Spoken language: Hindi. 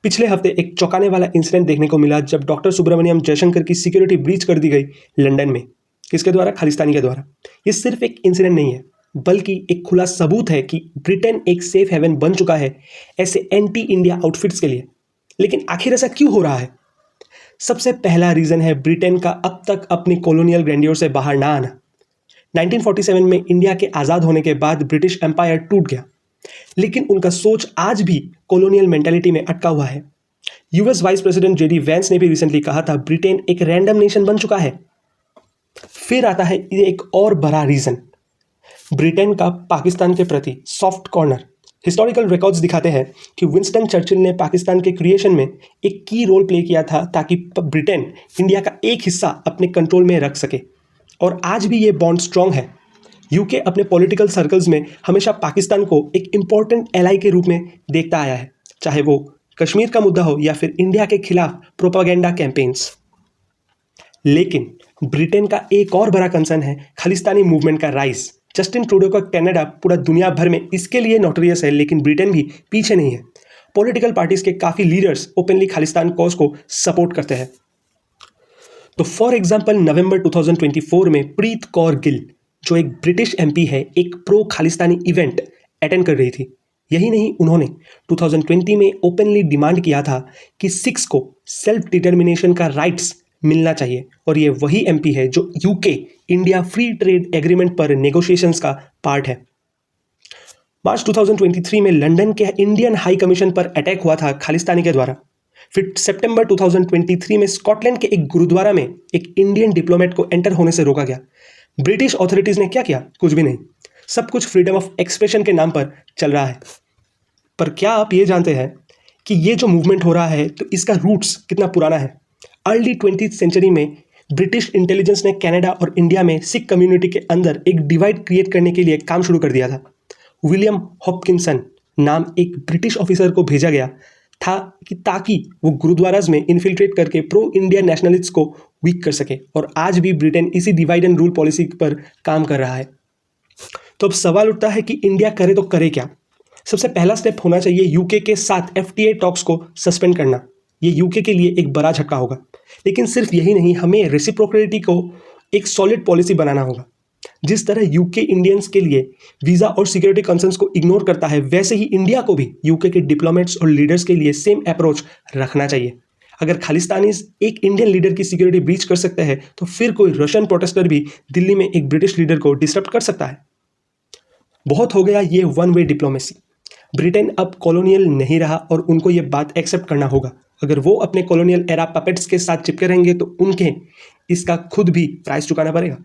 पिछले हफ्ते एक चौंकाने वाला इंसिडेंट देखने को मिला जब डॉक्टर सुब्रमण्यम जयशंकर की सिक्योरिटी ब्रीच कर दी गई लंदन में। किसके द्वारा? खालिस्तानी के द्वारा। ये सिर्फ एक इंसिडेंट नहीं है बल्कि एक खुला सबूत है कि ब्रिटेन एक सेफ हेवन बन चुका है ऐसे एंटी इंडिया आउटफिट्स के लिए। लेकिन आखिर ऐसा क्यों हो रहा है? सबसे पहला रीजन है ब्रिटेन का अब तक अपनी कॉलोनियल ग्रैंडियर से बाहर ना आना। 1947 में इंडिया के आज़ाद होने के बाद ब्रिटिश एम्पायर टूट गया, लेकिन उनका सोच आज भी कॉलोनियल मेंटालिटी में अटका हुआ है। US vice president JD Vance ने भी रिसेंटली कहा था ब्रिटेन एक रैंडम नेशन बन चुका है। फिर आता है ये एक और बड़ा रीजन, ब्रिटेन का पाकिस्तान के प्रति सॉफ्ट कॉर्नर। हिस्टोरिकल रिकॉर्ड्स दिखाते हैं कि विंस्टन चर्चिल ने पाकिस्तान के क्रिएशन में एक की रोल प्ले किया था ताकि ब्रिटेन इंडिया का एक हिस्सा अपने कंट्रोल में रख सके, और आज भी ये बॉन्ड स्ट्रांग है। यूके अपने पॉलिटिकल सर्कल्स में हमेशा पाकिस्तान को एक इम्पॉर्टेंट एलाई के रूप में देखता आया है, चाहे वो कश्मीर का मुद्दा हो या फिर इंडिया के खिलाफ प्रोपागेंडा कैंपेन्स। लेकिन ब्रिटेन का एक और बड़ा कंसर्न है खालिस्तानी मूवमेंट का राइज। जस्टिन ट्रूडो का कनाडा पूरा दुनिया भर में इसके लिए नोटोरियस है, लेकिन ब्रिटेन भी पीछे नहीं है। पॉलिटिकल पार्टीज के काफ़ी लीडर्स ओपनली खालिस्तान कॉज को सपोर्ट करते हैं। तो फॉर एग्जाम्पल नवंबर 2024 में प्रीत कौर गिल, जो एक ब्रिटिश एमपी है, एक प्रो खालिस्तानी इवेंट अटेंड कर रही थी। यही नहीं, उन्होंने 2020 में ओपनली डिमांड किया था कि सिख्स को सेल्फ डिटर्मिनेशन का राइट्स मिलना चाहिए, और ये वही एमपी है जो UK India free trade agreement पर नेगोशिएशंस का पार्ट है। मार्च 2023 में लंदन के इंडियन हाई कमीशन पर अटैक हुआ था खालिस्तानी के द्वारा। फिर सितंबर 2023 में स्कॉटलैंड के एक गुरुद्वारा में एक इंडियन डिप्लोमेट को एंटर होने से रोका गया। ब्रिटिश अथॉरिटीज़ ने क्या किया? कुछ भी नहीं। सब कुछ फ्रीडम ऑफ एक्सप्रेशन के नाम पर चल रहा है। पर क्या आप ये जानते हैं कि ये जो मूवमेंट हो रहा है तो इसका रूट्स कितना पुराना है? अर्ली 20th सेंचुरी में ब्रिटिश इंटेलिजेंस ने कनाडा और इंडिया में सिख कम्युनिटी के अंदर एक डिवाइड क्रिएट करने के लिए काम शुरू कर दिया था। विलियम हॉपकिंसन नाम एक ब्रिटिश ऑफिसर को भेजा गया था कि ताकि वो गुरुद्वाराज में इन्फिल्ट्रेट करके प्रो इंडिया नेशनलिस्ट्स को वीक कर सके, और आज भी ब्रिटेन इसी डिवाइड एंड रूल पॉलिसी पर काम कर रहा है। तो अब सवाल उठता है कि इंडिया करे तो करे क्या? सबसे पहला स्टेप होना चाहिए यूके के साथ एफटीए टॉक्स को सस्पेंड करना। ये यूके के लिए एक बड़ा झटका होगा। लेकिन सिर्फ यही नहीं, हमें रेसिप्रोकेटी को एक सॉलिड पॉलिसी बनाना होगा। जिस तरह यूके इंडियंस के लिए वीज़ा और सिक्योरिटी कंसर्न्स को इग्नोर करता है, वैसे ही इंडिया को भी यूके के डिप्लोमेट्स और लीडर्स के लिए सेम अप्रोच रखना चाहिए। अगर खालिस्तानीज एक इंडियन लीडर की सिक्योरिटी ब्रीच कर सकते हैं, तो फिर कोई रशियन प्रोटेस्टर भी दिल्ली में एक ब्रिटिश लीडर को डिस्टर्ब कर सकता है। बहुत हो गया ये वन वे डिप्लोमेसी। ब्रिटेन अब कॉलोनियल नहीं रहा और उनको ये बात एक्सेप्ट करना होगा। अगर वो अपने कॉलोनियल एरा पपेट्स के साथ चिपके रहेंगे तो उनके इसका खुद भी प्राइस चुकाना पड़ेगा।